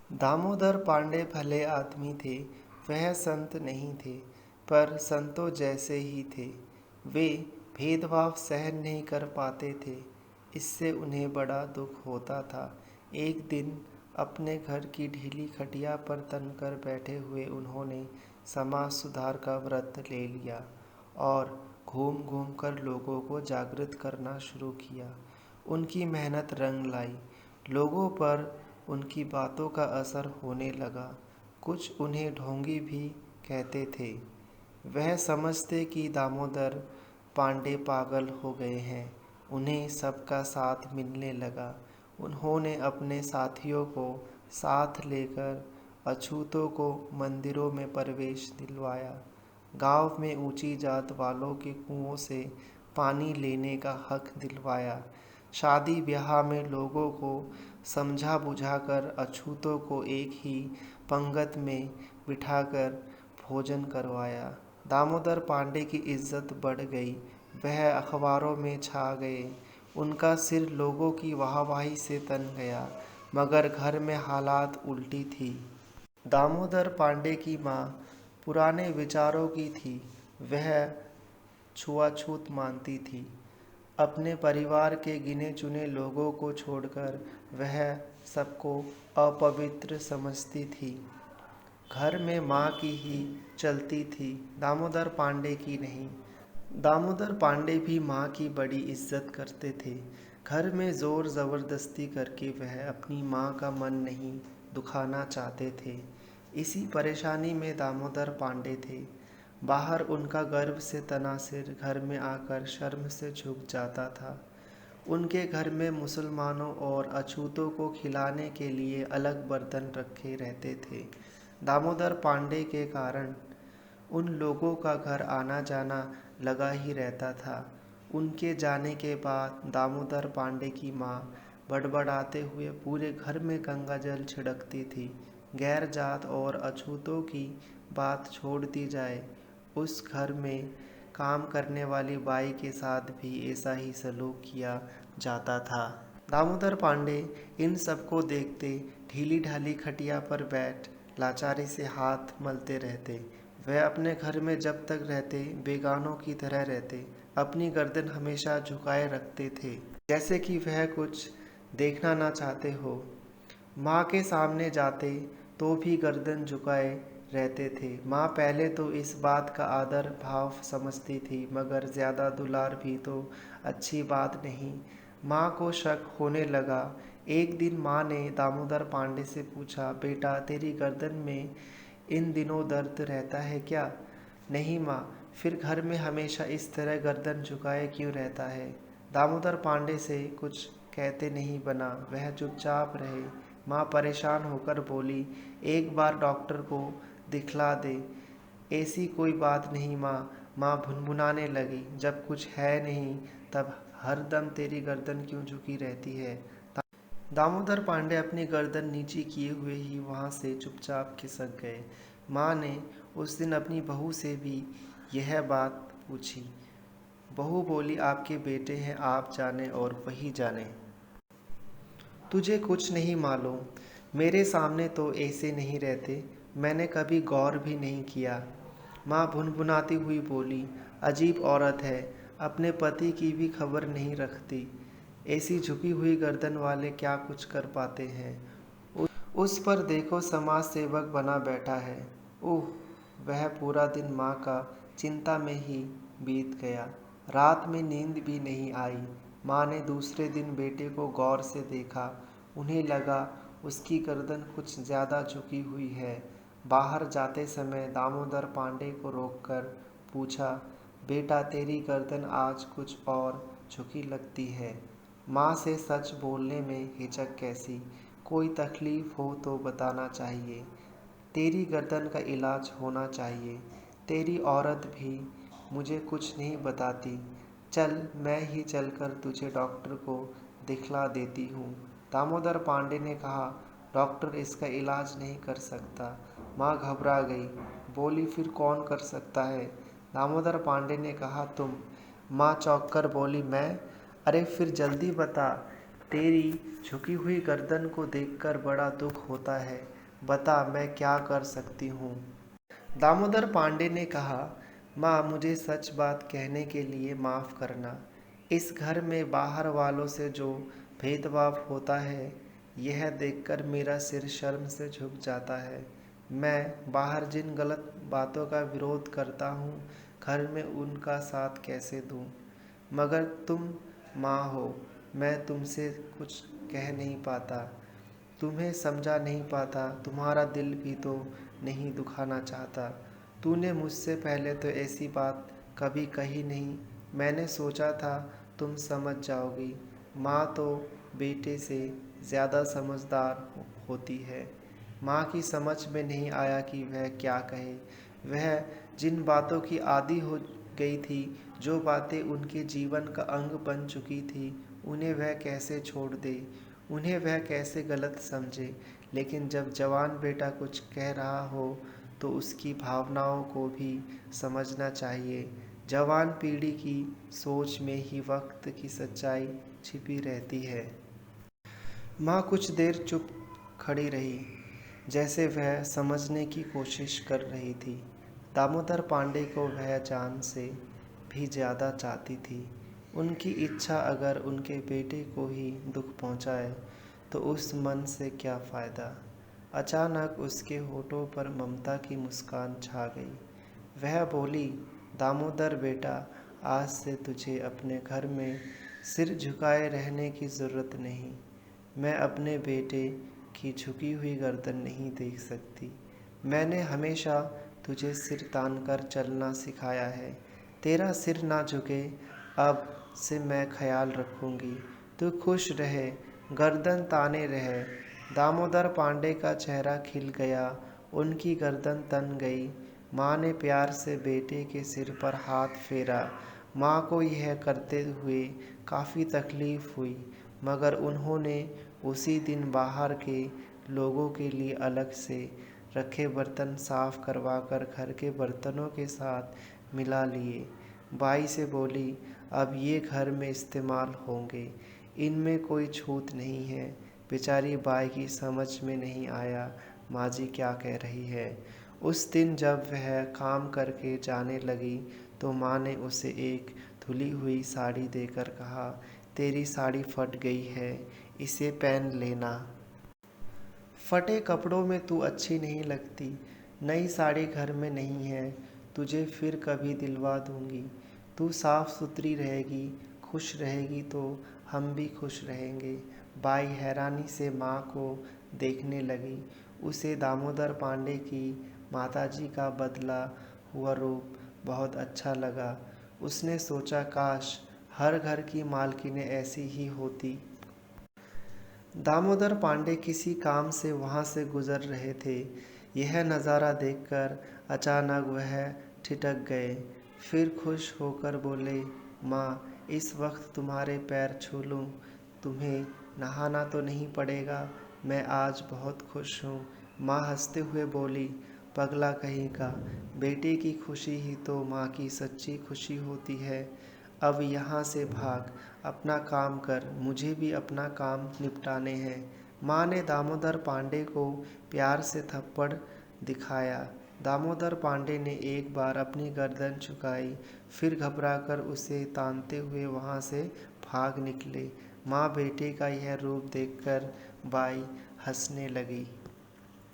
दामोदर पांडे भले आदमी थे। वह संत नहीं थे, पर संतों जैसे ही थे। वे भेदभाव सहन नहीं कर पाते थे। इससे उन्हें बड़ा दुख होता था। एक दिन अपने घर की ढीली खटिया पर तनकर बैठे हुए उन्होंने समाज सुधार का व्रत ले लिया और घूम घूम कर लोगों को जागृत करना शुरू किया। उनकी मेहनत रंग लाई। लोगों पर उनकी बातों का असर होने लगा। कुछ उन्हें ढोंगी भी कहते थे। वह समझते कि दामोदर पांडे पागल हो गए हैं। उन्हें सबका साथ मिलने लगा। उन्होंने अपने साथियों को साथ लेकर अछूतों को मंदिरों में प्रवेश दिलवाया। गांव में ऊंची जात वालों के कुओं से पानी लेने का हक दिलवाया। शादी ब्याह में लोगों को समझा बुझाकर अछूतों को एक ही पंगत में बिठाकर भोजन करवाया। दामोदर पांडे की इज्जत बढ़ गई। वह अखबारों में छा गए। उनका सिर लोगों की वाहवाही से तन गया, मगर घर में हालात उल्टी थी। दामोदर पांडे की माँ पुराने विचारों की थी। वह छुआछूत मानती थी। अपने परिवार के गिने चुने लोगों को छोड़कर वह सबको अपवित्र समझती थी। घर में माँ की ही चलती थी, दामोदर पांडे की नहीं। दामोदर पांडे भी माँ की बड़ी इज्जत करते थे। घर में जोर ज़बरदस्ती करके वह अपनी माँ का मन नहीं दुखाना चाहते थे। इसी परेशानी में दामोदर पांडे थे। बाहर उनका गर्व से तना सिर, घर में आकर शर्म से झुक जाता था। उनके घर में मुसलमानों और अछूतों को खिलाने के लिए अलग बर्तन रखे रहते थे। दामोदर पांडे के कारण उन लोगों का घर आना जाना लगा ही रहता था। उनके जाने के बाद दामोदर पांडे की माँ बड़बड़ाते हुए पूरे घर में गंगा जल छिड़कती थी। गैर जात और अछूतों की बात छोड़ दी जाए, उस घर में काम करने वाली बाई के साथ भी ऐसा ही सलूक किया जाता था। दामोदर पांडे इन सबको देखते ढीली ढाली खटिया पर बैठ लाचारी से हाथ मलते रहते। वह अपने घर में जब तक रहते बेगानों की तरह रहते। अपनी गर्दन हमेशा झुकाए रखते थे, जैसे कि वह कुछ देखना ना चाहते हो। माँ के सामने जाते तो भी गर्दन झुकाए रहते थे। माँ पहले तो इस बात का आदर भाव समझती थी, मगर ज़्यादा दुलार भी तो अच्छी बात नहीं। माँ को शक होने लगा। एक दिन माँ ने दामोदर पांडे से पूछा, बेटा तेरी गर्दन में इन दिनों दर्द रहता है क्या? नहीं माँ। फिर घर में हमेशा इस तरह गर्दन झुकाए क्यों रहता है? दामोदर पांडे से कुछ कहते नहीं बना। वह चुपचाप रहे। माँ परेशान होकर बोली, एक बार डॉक्टर को दिखला दे। ऐसी कोई बात नहीं माँ। माँ भुनभुनाने लगी, जब कुछ है नहीं तब हरदम तेरी गर्दन क्यों झुकी रहती है? दामोदर पांडे अपनी गर्दन नीची किए हुए ही वहाँ से चुपचाप खिसक गए। माँ ने उस दिन अपनी बहू से भी यह बात पूछी। बहू बोली, आपके बेटे हैं, आप जाने और वही जाने। तुझे कुछ नहीं मालूम। मेरे सामने तो ऐसे नहीं रहते। मैंने कभी गौर भी नहीं किया। माँ भुनभुनाती हुई बोली, अजीब औरत है, अपने पति की भी खबर नहीं रखती। ऐसी झुकी हुई गर्दन वाले क्या कुछ कर पाते हैं। उस पर देखो समाज सेवक बना बैठा है। ओह! वह पूरा दिन माँ का चिंता में ही बीत गया। रात में नींद भी नहीं आई। माँ ने दूसरे दिन बेटे को गौर से देखा। उन्हें लगा उसकी गर्दन कुछ ज़्यादा झुकी हुई है। बाहर जाते समय दामोदर पांडे को रोककर पूछा, बेटा तेरी गर्दन आज कुछ और झुकी लगती है। माँ से सच बोलने में हिचक कैसी? कोई तकलीफ़ हो तो बताना चाहिए। तेरी गर्दन का इलाज होना चाहिए। तेरी औरत भी मुझे कुछ नहीं बताती। चल मैं ही चलकर तुझे डॉक्टर को दिखला देती हूँ। दामोदर पांडे ने कहा, डॉक्टर इसका इलाज नहीं कर सकता। माँ घबरा गई। बोली, फिर कौन कर सकता है? दामोदर पांडे ने कहा, तुम। माँ चौंक कर बोली, मैं? अरे फिर जल्दी बता। तेरी झुकी हुई गर्दन को देखकर बड़ा दुख होता है। बता मैं क्या कर सकती हूँ। दामोदर पांडे ने कहा, माँ मुझे सच बात कहने के लिए माफ़ करना। इस घर में बाहर वालों से जो भेदभाव होता है, यह देखकर मेरा सिर शर्म से झुक जाता है। मैं बाहर जिन गलत बातों का विरोध करता हूँ, घर में उनका साथ कैसे दूँ। मगर तुम माँ हो, मैं तुमसे कुछ कह नहीं पाता, तुम्हें समझा नहीं पाता, तुम्हारा दिल भी तो नहीं दुखाना चाहता। तूने मुझसे पहले तो ऐसी बात कभी कही नहीं, मैंने सोचा था तुम समझ जाओगी। माँ तो बेटे से ज़्यादा समझदार होती है। माँ की समझ में नहीं आया कि वह क्या कहे। वह जिन बातों की आदी हो गई थी, जो बातें उनके जीवन का अंग बन चुकी थी, उन्हें वह कैसे छोड़ दे, उन्हें वह कैसे गलत समझे। लेकिन जब जवान बेटा कुछ कह रहा हो तो उसकी भावनाओं को भी समझना चाहिए। जवान पीढ़ी की सोच में ही वक्त की सच्चाई छिपी रहती है। माँ कुछ देर चुप खड़ी रही, जैसे वह समझने की कोशिश कर रही थी। दामोदर पांडे को वह जान से भी ज़्यादा चाहती थी। उनकी इच्छा अगर उनके बेटे को ही दुख पहुंचाए तो उस मन से क्या फ़ायदा। अचानक उसके होठों पर ममता की मुस्कान छा गई। वह बोली, दामोदर बेटा, आज से तुझे अपने घर में सिर झुकाए रहने की ज़रूरत नहीं। मैं अपने बेटे की झुकी हुई गर्दन नहीं देख सकती। मैंने हमेशा तुझे सिर तानकर चलना सिखाया है। तेरा सिर ना झुके, अब से मैं ख्याल रखूंगी। तू खुश रहे, गर्दन ताने रहे। दामोदर पांडे का चेहरा खिल गया, उनकी गर्दन तन गई। माँ ने प्यार से बेटे के सिर पर हाथ फेरा। माँ को यह करते हुए काफ़ी तकलीफ़ हुई, मगर उन्होंने उसी दिन बाहर के लोगों के लिए अलग से रखे बर्तन साफ करवाकर घर के बर्तनों के साथ मिला लिए। बाई से बोली, अब ये घर में इस्तेमाल होंगे, इनमें कोई छूत नहीं है। बेचारी बाई की समझ में नहीं आया माँ जी क्या कह रही है। उस दिन जब वह काम करके जाने लगी तो माँ ने उसे एक धुली हुई साड़ी देकर कहा, तेरी साड़ी फट गई है, इसे पहन लेना। फटे कपड़ों में तू अच्छी नहीं लगती। नई साड़ी घर में नहीं है, तुझे फिर कभी दिलवा दूंगी। तू साफ सुथरी रहेगी, खुश रहेगी तो हम भी खुश रहेंगे। बाई हैरानी से माँ को देखने लगी। उसे दामोदर पांडे की माताजी का बदला हुआ रूप बहुत अच्छा लगा। उसने सोचा, काश हर घर की मालकिनें ऐसी ही होती। दामोदर पांडे किसी काम से वहाँ से गुजर रहे थे। यह नज़ारा देखकर अचानक वह ठिठक गए। फिर खुश होकर बोले, माँ, इस वक्त तुम्हारे पैर छू लूँ, तुम्हें नहाना तो नहीं पड़ेगा। मैं आज बहुत खुश हूँ। माँ हंसते हुए बोली, पगला कहीं का, बेटे की खुशी ही तो माँ की सच्ची खुशी होती है। अब यहाँ से भाग, अपना काम कर, मुझे भी अपना काम निपटाने हैं। माँ ने दामोदर पांडे को प्यार से थप्पड़ दिखाया। दामोदर पांडे ने एक बार अपनी गर्दन झुकाई, फिर घबराकर उसे तानते हुए वहाँ से भाग निकले। माँ बेटे का यह रूप देखकर बाई हंसने लगी।